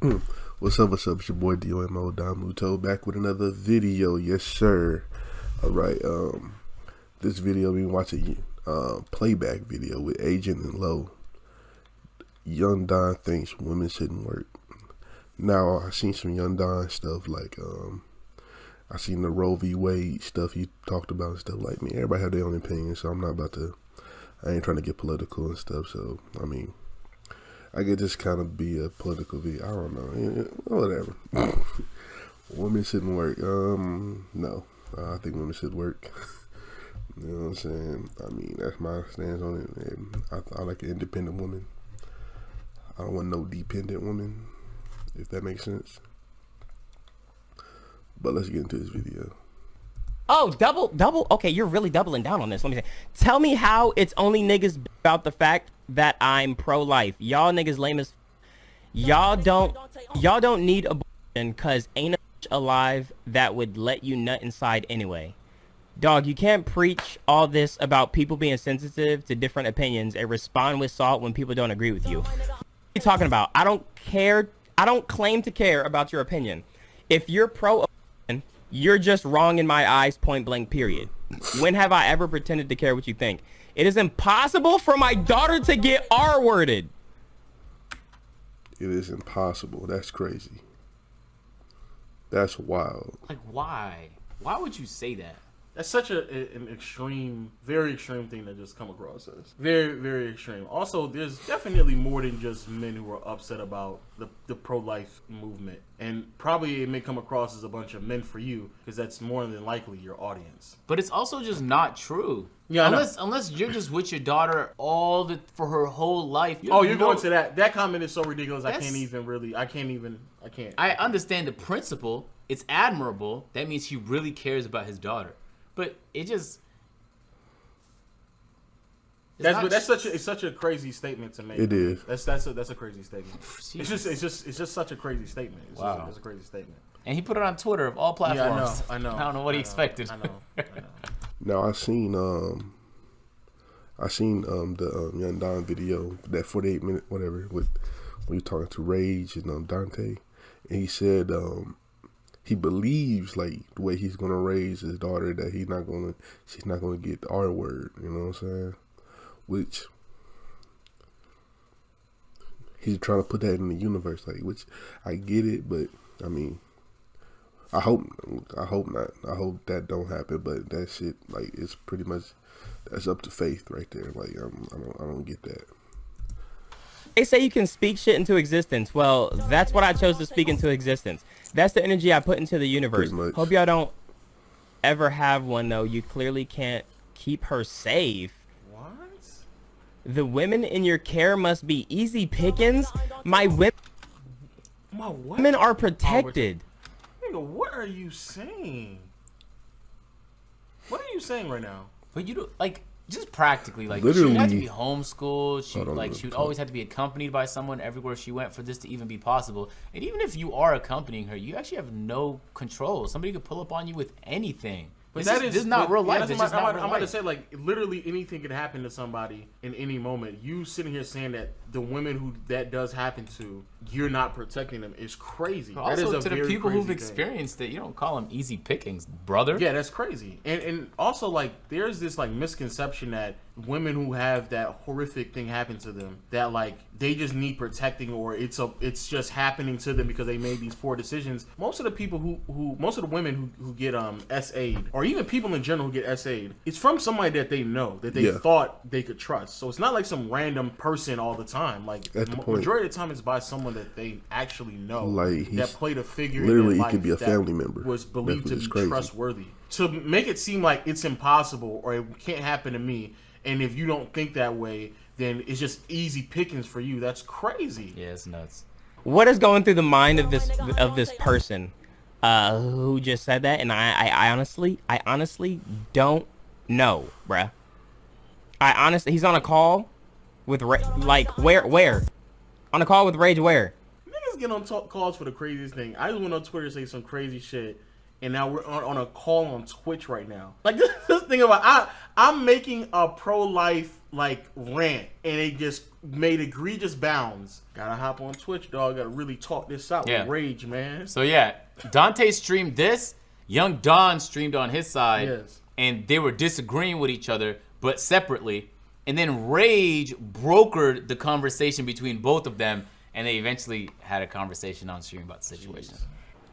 What's up? What's up? It's your boy Domuto back with another video. Yes, sir. All right. This video we watching playback video with Agent and Low. Young Don thinks women shouldn't work. Now I seen some Young Don stuff like I seen the Roe v. Wade stuff he talked about and stuff like me. Everybody have their own opinion, so I'm not about to. I ain't trying to get political and stuff. So I mean. I could just kind of be a political video. I don't know. Whatever. Women shouldn't work. No. I think women should work. You know what I'm saying? I mean, that's my stance on it. And I like an independent woman. I don't want no dependent woman, if that makes sense. But let's get into this video. Oh, double. Okay, you're really doubling down on this. Let me say. Tell me how it's only niggas about the fact that I'm pro-life. Y'all niggas lame as. Y'all don't need abortion because ain't a bitch alive that would let you nut inside anyway. Dog, you can't preach all this about people being sensitive to different opinions and respond with salt when people don't agree with you. What are you talking about? I don't care. I don't claim to care about your opinion. If you're pro-abortion, you're just wrong in my eyes, point blank, period. When have I ever pretended to care what you think? It is impossible for my daughter to get R-worded. It is impossible. That's crazy. That's wild. Like, why? Why would you say that? That's such an extreme, very extreme thing that just come across us. Very, very extreme. Also, there's definitely more than just men who are upset about the pro-life movement. And probably it may come across as a bunch of men for you, because that's more than likely your audience. But it's also just not true. Yeah, unless you're just with your daughter for her whole life. You're going to that. That comment is so ridiculous. I can't. I understand the principle. It's admirable. That means he really cares about his daughter. But it just it's such a crazy statement to make. It is. That's a crazy statement. It's just such a crazy statement. It's a crazy statement. And he put it on Twitter of all platforms. Yeah, I know. I don't know what he expected. I know. Now I seen the Young Don video, that 48-minute whatever, with when you talking to Rage and Dante, and he said he believes like the way he's gonna raise his daughter that she's not gonna get the R word, you know what I'm saying? Which he's trying to put that in the universe, like, which I get it, but I mean, I hope not. I hope that don't happen, but that shit, like, it's pretty much, that's up to faith right there. Like, I don't get that. They say you can speak shit into existence. Well, that's what I chose to speak into existence. That's the energy I put into the universe. Hope y'all don't ever have one, though. You clearly can't keep her safe. What? The women in your care must be easy pickings. My women are protected. Nigga, what are you saying? What are you saying right now? But you don't, like, just practically, like, Literally, she would have to be homeschooled. She would always have to be accompanied by someone everywhere she went for this to even be possible. And even if you are accompanying her, you actually have no control. Somebody could pull up on you with anything. But this is not real life. I'm about to say, like, literally anything could happen to somebody in any moment. You sitting here saying that the women who that does happen to, you're not protecting them, is crazy. But that also, is a to the people who've thing. experienced it, you don't call them easy pickings, brother. Yeah, that's crazy. And also, like, there's this, like, misconception that women who have that horrific thing happen to them, that, like, they just need protecting, or it's just happening to them because they made these poor decisions. Most of the people most of the women who get SA'd, or even people in general who get SA'd, it's from somebody that they know, that they thought they could trust. So it's not like some random person all the time. Like, majority of the time it's by someone that they actually know, like, that played a figure literally in their life, he could be a family member, was believed to be crazy. trustworthy. To make it seem like it's impossible or it can't happen to me, and if you don't think that way, then it's just easy pickings for you. That's crazy. Yeah, it's nuts. What is going through the mind of this person who just said that? And I honestly don't know, bruh. He's on a call with where? On a call with Rage where? Niggas get on calls for the craziest thing. I just went on Twitter to say some crazy shit, and now we're on a call on Twitch right now. Like, this thing about I'm making a pro-life like rant, and they just made egregious bounds. Gotta hop on Twitch, dog. Gotta really talk this out with rage, man. So yeah, Dante streamed this. Young Don streamed on his side, Yes. and they were disagreeing with each other, but separately. And then Rage brokered the conversation between both of them, and they eventually had a conversation on stream about the situation.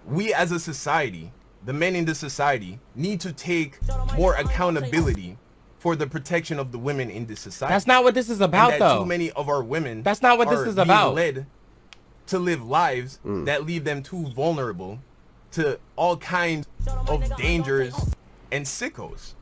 We as a society, the men in the society, need to take more accountability for the protection of the women in this society. That's not what this is about, and that though. Too many of our women. That's not what this are is being about. Led to live lives that leave them too vulnerable to all kinds of dangers and sickos.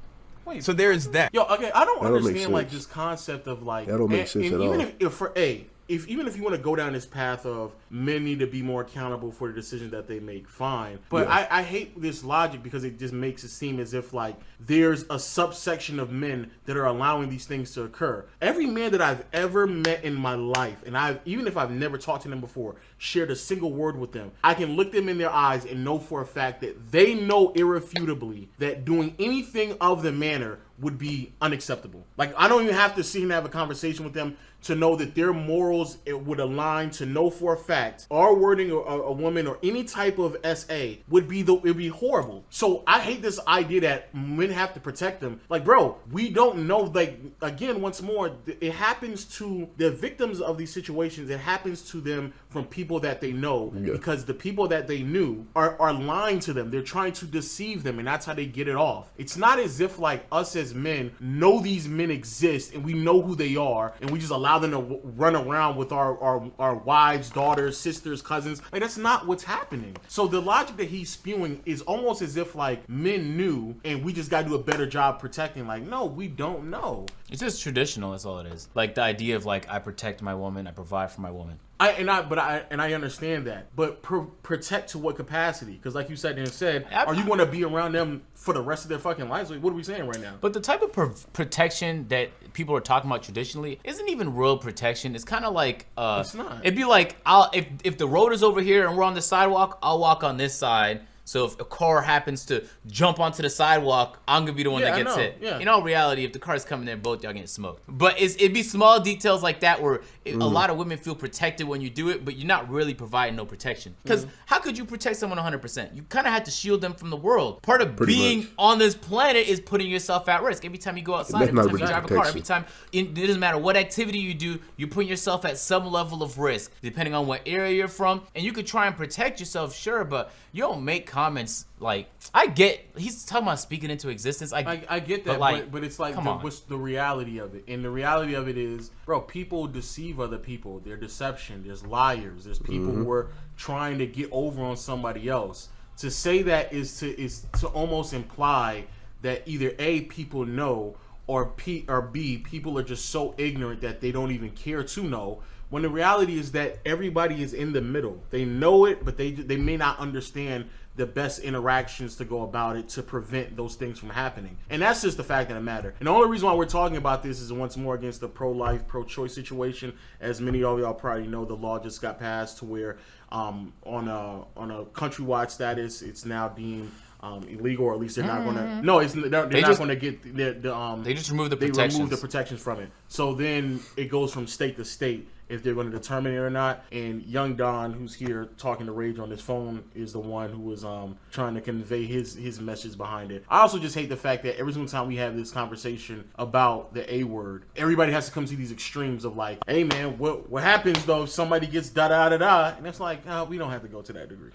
Wait, so there's that. Yo, okay, I don't That don't make understand like sense. this concept of like That don't make sense at even all. if even if you want to go down this path of men need to be more accountable for the decisions that they make, fine. But Yeah. I hate this logic because it just makes it seem as if like there's a subsection of men that are allowing these things to occur. Every man that I've ever met in my life, and even if I've never talked to them before, shared a single word with them, I can look them in their eyes and know for a fact that they know irrefutably that doing anything of the manner would be unacceptable. Like, I don't even have to sit and have a conversation with them to know that their morals would align, to know for a fact our wording a woman or any type of SA would be horrible. So I hate this idea that men have to protect them. Like, bro, we don't know. Like, again, once more, it happens to the victims of these situations. It happens to them from people that they know, because the people that they knew are lying to them. They're trying to deceive them, and that's how they get it off. It's not as if like us as men know these men exist and we know who they are, and we just allow them to run around with our wives, daughters, sisters, cousins. Like, that's not what's happening. So the logic that he's spewing is almost as if like men knew and we just got to do a better job protecting. Like, no, we don't know. It's just traditional. That's all it is. Like the idea of like I protect my woman, I provide for my woman. I understand that, but protect to what capacity? Because like you said, are you going to be around them for the rest of their fucking lives? Like, what are we saying right now? But the type of protection that people are talking about traditionally isn't even real protection. It's kind of like It's not. It'd be like if the road is over here and we're on the sidewalk, I'll walk on this side. So if a car happens to jump onto the sidewalk, I'm gonna be the one that gets hit. Yeah. In all reality, if the car's coming there, both y'all getting smoked. But it'd be small details like that where a lot of women feel protected when you do it, but you're not really providing no protection. Because how could you protect someone 100%? You kind of have to shield them from the world. Part of being on this planet is putting yourself at risk. Every time you go outside, every time you drive a car, every time, it doesn't matter what activity you do, you're putting yourself at some level of risk, depending on what area you're from. And you could try and protect yourself, sure, but you don't make comments like, I get, he's talking about speaking into existence. I get that, but it's like, what's the reality of it? And the reality of it is, bro, people deceive other people. There's deception. There's liars. There's people who are trying to get over on somebody else. To say that is to almost imply that either A, people know, or B, people are just so ignorant that they don't even care to know. When the reality is that everybody is in the middle. They know it, but they may not understand the best interactions to go about it to prevent those things from happening. And that's just the fact of the matter. And the only reason why we're talking about this is once more against the pro-life, pro-choice situation. As many of y'all probably know, the law just got passed to where on a countrywide status, it's now deemed illegal, or at least they're not going to. No, they're not going to get the. They just remove the they protections. remove the protections from it. So then it goes from state to state if they're going to determine it or not. And Young Don, who's here talking to Rage on his phone, is the one who was trying to convey his message behind it. I also just hate the fact that every single time we have this conversation about the A word, everybody has to come to these extremes of like, hey man, what happens though if somebody gets da da da da? And it's like, we don't have to go to that degree.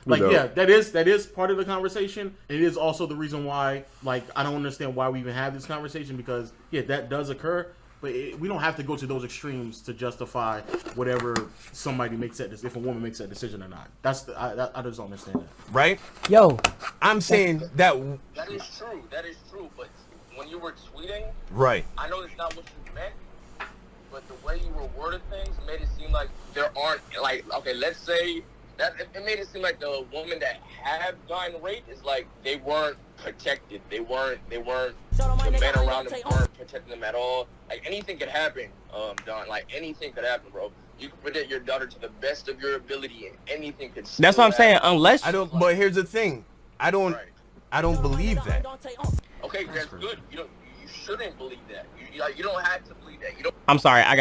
Yeah, that is part of the conversation. It is also the reason why, like, I don't understand why we even have this conversation, because yeah, that does occur. But we don't have to go to those extremes to justify whatever somebody makes that decision, if a woman makes that decision or not. I just don't understand that. Right? Yo, I'm saying that. That is true. That is true. But when you were tweeting, Right. I know it's not what you meant, but the way you were worded things made it seem like there aren't, like, okay, let's say that it made it seem like the women that have gotten raped is like they weren't protected. They weren't the men around them weren't protecting them at all. Like, anything could happen, Don. Like, anything could happen, bro. You can protect your daughter to the best of your ability, and anything could. that's what I'm saying. Unless I don't. But here's the thing. I don't believe that. Okay, that's good. You shouldn't believe that. You don't have to believe that. You don't. I'm sorry. I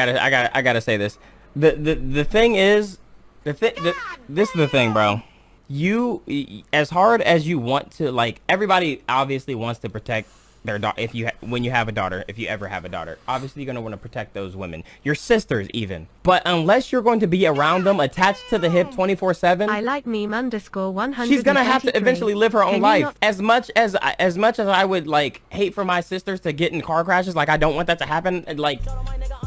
gotta say this. The thing is, this is the thing, bro. You, as hard as you want to, like, everybody obviously wants to protect their daughter. When you have a daughter, if you ever have a daughter, obviously you're gonna want to protect those women, your sisters even. But unless you're going to be around them, attached to the hip 24/7, I like meme_100. she's gonna have to eventually live her own life. As much as I would like hate for my sisters to get in car crashes, like I don't want that to happen. Like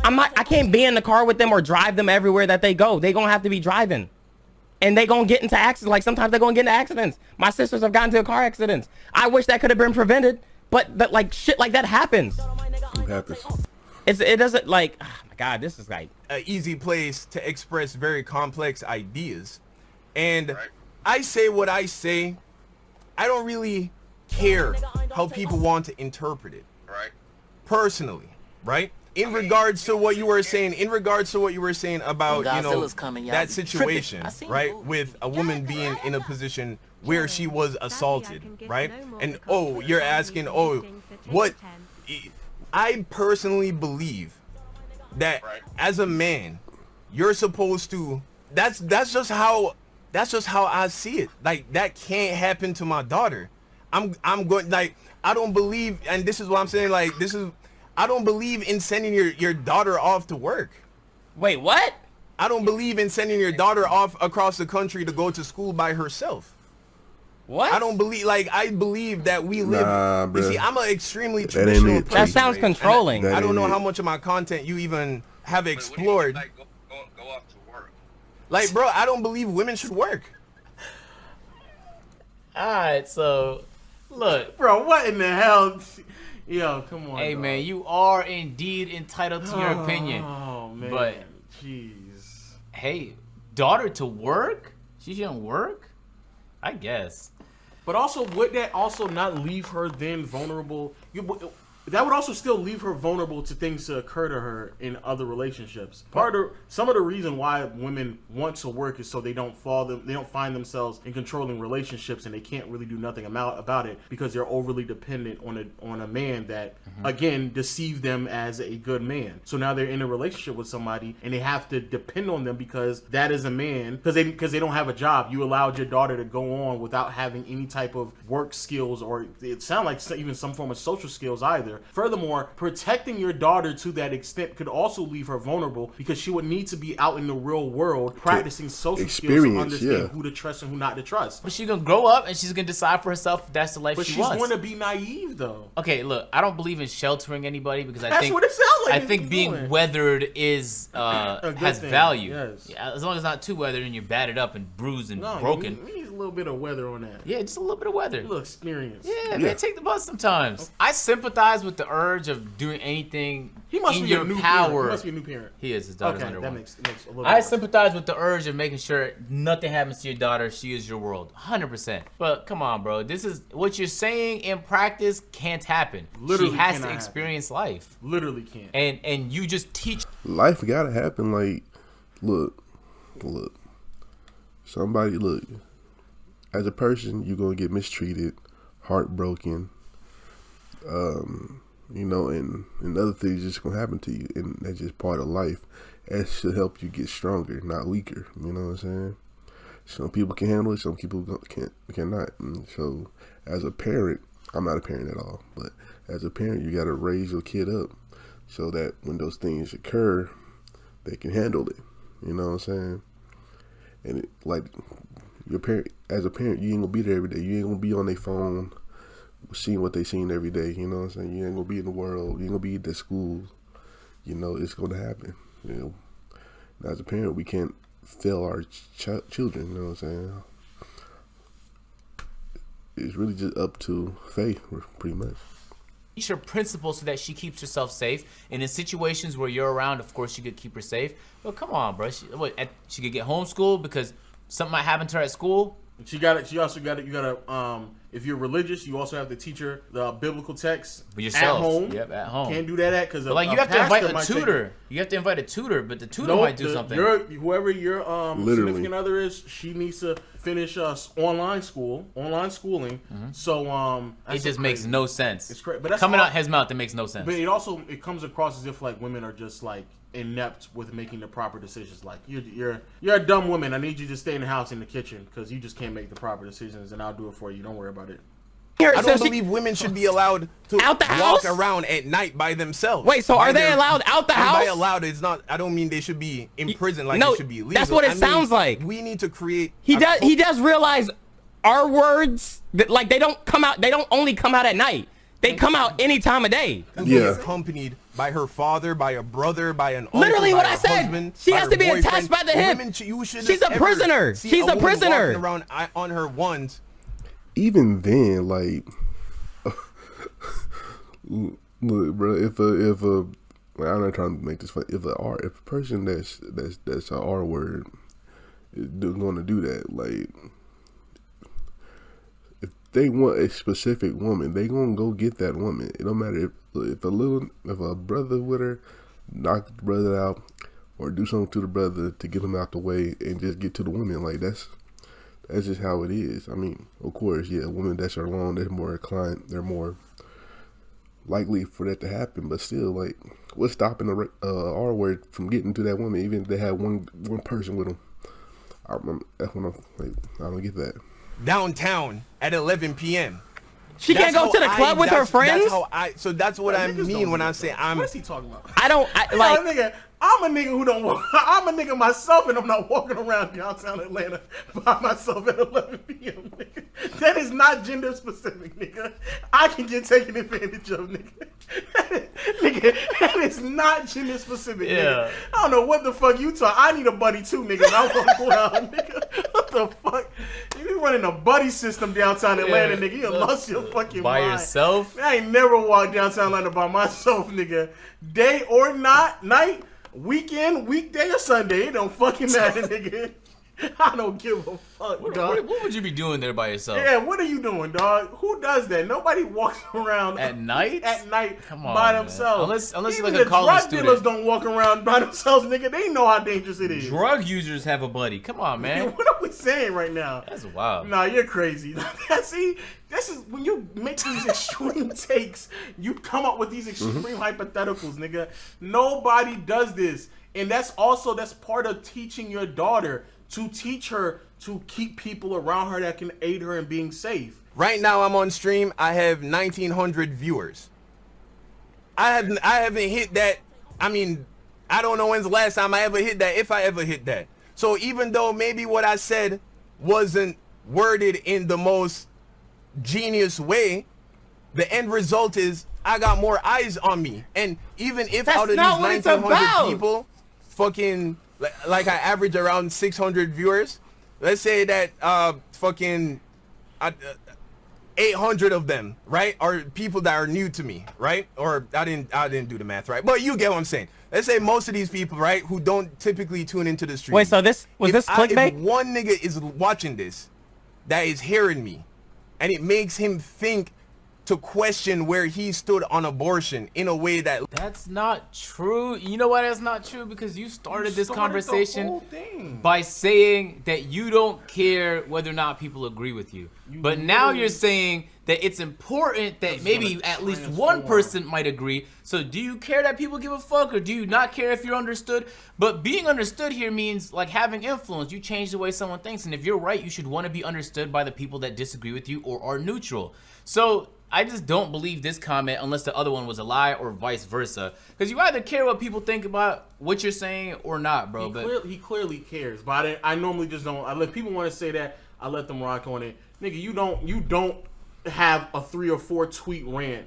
I can't be in the car with them or drive them everywhere that they go. They gonna have to be driving. And they gonna get into accidents. Like sometimes they gonna get into accidents. My sisters have gotten into car accidents. I wish that could have been prevented, but like shit like that happens. It happens. It doesn't like. Oh my God, this is like an easy place to express very complex ideas. And I say what I say. I don't really care how people want to interpret it. Right. Personally, right? In regards to what you were saying, about, you know, that situation, right, with a woman being in a position where she was assaulted, right? And oh, you're asking, oh, what? I personally believe that as a man, you're supposed to. That's just how I see it. Like that can't happen to my daughter. I'm going, like, I don't believe, and this is what I'm saying. Like I don't believe in sending your daughter off to work. Wait, what? I don't believe in sending your daughter off across the country to go to school by herself. What? I don't believe, like, I believe that we live. Nah, you see, bruh. I'm an extremely traditional person. That sounds right? controlling. I don't know how much of my content you even have explored. Like, go off to work. Like, bro, I don't believe women should work. All right, so look, Bro, what in the hell? Yo, come on. hey dog. man, you are indeed entitled to your opinion. Oh man. But- jeez. Hey, daughter to work? She shouldn't work? I guess. But also, would that also not leave her then vulnerable? That would also still leave her vulnerable to things to occur to her in other relationships. Some of the reason why women want to work is so they don't find themselves in controlling relationships, and they can't really do nothing about it because they're overly dependent on a man that again deceived them as a good man. So now they're in a relationship with somebody and they have to depend on them because that is a man, because they don't have a job. You allowed your daughter to go on without having any type of work skills, or it sounds like even some form of social skills either. Furthermore, protecting your daughter to that extent could also leave her vulnerable because she would need to be out in the real world practicing social skills to understand who to trust and who not to trust. But she's gonna grow up and she's gonna decide for herself if that's the life But she she's wants. going to be naive though. Okay, look, I don't believe in sheltering anybody because I That's think what it sounds like. I think being doing. weathered is good has thing, value. yes. Yeah, as long as it's not too weathered and you're battered up and bruised and No, broken. We need a little bit of weather on that. Yeah, just a little bit of weather. A little experience. Yeah, man, take the bus sometimes. I sympathize with the urge of doing anything He must in be your a new power. parent. He must be a new parent. He is. His daughter's Okay, under that one. makes a little I bit. sympathize with the urge of making sure nothing happens to your daughter. She is your world, 100%. But come on, bro. This is what you're saying in practice can't happen. Literally she has cannot to happen. experience life, Literally can't. and you just teach. Life gotta happen. Like, look. Somebody, look. As a person, you're gonna get mistreated, heartbroken. You know, and other things just gonna happen to you, and that's just part of life. That should help you get stronger, not weaker. You know what I'm saying? Some people can handle it, some people cannot. And so, as a parent, I'm not a parent at all, but as a parent, you gotta raise your kid up so that when those things occur, they can handle it. You know what I'm saying? And it, like your parent, as a parent, you ain't gonna be there every day. You ain't gonna be on their phone, seeing what they seen every day. You know what I'm saying? You ain't gonna be in the world. You ain't gonna be at the school. You know, it's gonna happen. You know, now, as a parent, we can't fail our children. You know what I'm saying? It's really just up to faith, pretty much. Teach her principles so that she keeps herself safe. And in situations where you're around, of course, you could keep her safe. But come on, bro. She could get homeschooled because something might happen to her at school. She got it. She also got it. You got to. If you're religious, you also have to teach her the biblical text yourself. At home. Yep, at home. Can't do that at because like you have to invite a tutor. You have to invite a tutor, but the tutor might do something. Whoever your significant other is, she needs to finish online schooling. Mm-hmm. So it just makes no sense. It's crazy, but that's coming out his mouth. That makes no sense. But it comes across as if like women are just like inept with making the proper decisions. Like you're a dumb woman. I need you to stay in the house in the kitchen because you just can't make the proper decisions, and I'll do it for you. Don't worry about it. I don't believe women should be allowed to walk around at night by themselves. Wait, so are they allowed out the house? By allowed, it's not. I don't mean they should be in prison like they should be legal. That's what it sounds like. We need to create. He does realize our words that like they don't come out. They don't only come out at night. They come out any time of day. Yeah. Accompanied by her father, by a brother, by an uncle, literally what I said. Husband, she has to be attached by the hip. She's a prisoner. She's a prisoner. Walking around on her ones. Even then, like, look, bro. If I'm not trying to make this funny. If a person that's a R word is going to do that, like, if they want a specific woman, they gonna go get that woman. It don't matter if a brother with her knock the brother out or do something to the brother to get him out the way and just get to the woman. Like that's just how it is. I mean, of course, yeah, women that are alone, they're more inclined, they're more likely for that to happen. But still, like, what's stopping the R word from getting to that woman, even if they have one person with them? That's when I'm like, I don't get that. Downtown at 11 p.m. She can't go to the club with her friends? That's what I mean when I say I'm. What's he talking about? Like. I'm a nigga who don't walk. I'm a nigga myself, and I'm not walking around downtown Atlanta by myself at 11 p.m. Nigga, that is not gender specific, nigga. I can get taken advantage of, nigga. Nigga, that is not gender specific, nigga. I don't know what the fuck you talk. I need a buddy too, nigga. I want to go out, nigga. What the fuck? You running a buddy system downtown Atlanta, nigga. You lost your fucking by mind. Yourself? I ain't never walked downtown Atlanta by myself, nigga. Day or night. Weekend, weekday, or Sunday, it don't fucking matter, nigga. I don't give a fuck, dog. What would you be doing there by yourself? Yeah, what are you doing, dog? Who does that? Nobody walks around at night. Come on, by themselves. Unless even you're like a college drug dealers don't walk around by themselves, nigga. They know how dangerous it is. Drug users have a buddy. Come on, man. What are we saying right now? That's wild. Nah, you're crazy. See, this is when you make these extreme takes, you come up with these extreme hypotheticals, nigga. Nobody does this. And that's part of teaching your daughter, to teach her to keep people around her that can aid her in being safe. Right now I'm on stream. I have 1,900 viewers. I haven't hit that. I mean, I don't know when's the last time I ever hit that, if I ever hit that. So even though maybe what I said wasn't worded in the most genius way, the end result is I got more eyes on me. And even if out of these 1,900 people, fucking, like I average around 600 viewers, let's say that 800 of them, right, are people that are new to me, right? Or I didn't do the math right, but you get what I'm saying. Let's say most of these people, right, who don't typically tune into the stream. Wait, so this clickbait? If one nigga is watching this, that is hearing me, and it makes him think to question where he stood on abortion in a way that's not true. You know why that's not true? Because you started this conversation by saying that you don't care whether or not people agree with you. But now you're saying that it's important that maybe at least one person might agree. So do you care that people give a fuck, or do you not care if you're understood? But being understood here means like having influence. You change the way someone thinks, and if you're right, you should want to be understood by the people that disagree with you or are neutral. So I just don't believe this comment unless the other one was a lie, or vice versa. Because you either care what people think about what you're saying or not, bro. He clearly cares, but I normally just don't. I let people want to say that, I let them rock on it. Nigga, you don't have a 3 or 4 tweet rant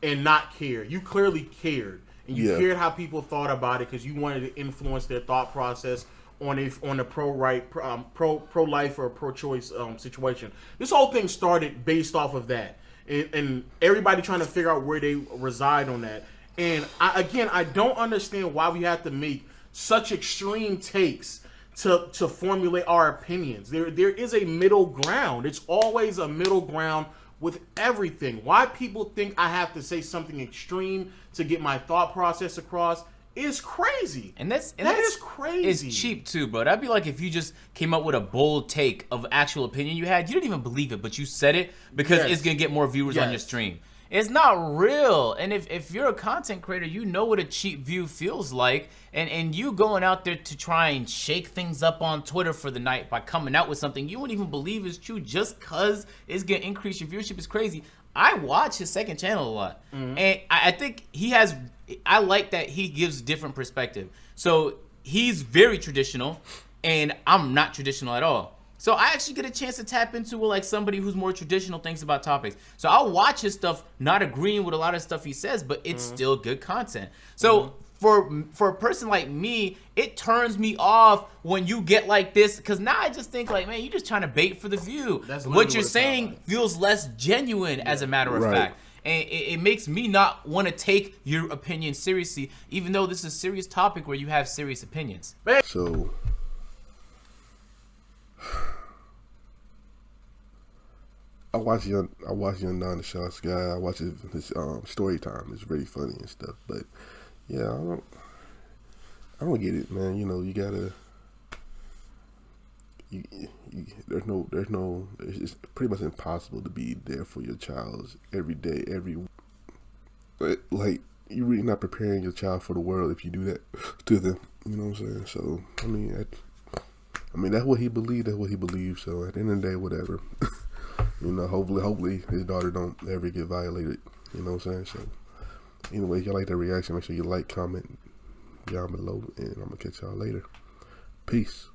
and not care. You clearly cared, and you cared how people thought about it because you wanted to influence their thought process on a pro-life or pro-choice situation. This whole thing started based off of that. And everybody trying to figure out where they reside on that. And I don't understand why we have to make such extreme takes to formulate our opinions. There is a middle ground. It's always a middle ground with everything. Why people think I have to say something extreme to get my thought process across is crazy. And that is crazy. It's cheap too, bro. That'd be like if you just came up with a bold take of actual opinion you had. You didn't even believe it, but you said it because it's gonna get more viewers on your stream. It's not real. And if you're a content creator, you know what a cheap view feels like. And you going out there to try and shake things up on Twitter for the night by coming out with something you wouldn't even believe is true just because it's going to increase your viewership is crazy. I watch his second channel a lot. And I think I like that he gives different perspective. So he's very traditional, and I'm not traditional at all. So I actually get a chance to tap into what like somebody who's more traditional thinks about topics. So I'll watch his stuff, not agreeing with a lot of stuff he says, but it's still good content. So for a person like me, it turns me off when you get like this, because now I just think like, man, you're just trying to bait for the view. What you're saying feels less genuine, as a matter of fact. And it makes me not want to take your opinion seriously, even though this is a serious topic where you have serious opinions. So I watch Young Don the Shots guy. I watch his story time. It's very funny and stuff. But yeah, I don't get it, man. You know, you gotta. It's pretty much impossible to be there for your child every day, like you're really not preparing your child for the world if you do that to them. You know what I'm saying? So I mean that's what he believed. That's what he believes. So at the end of the day, whatever. You know, hopefully his daughter don't ever get violated. You know what I'm saying? So anyway, if y'all like that reaction, make sure you like, comment down below, and I'm gonna catch y'all later. Peace.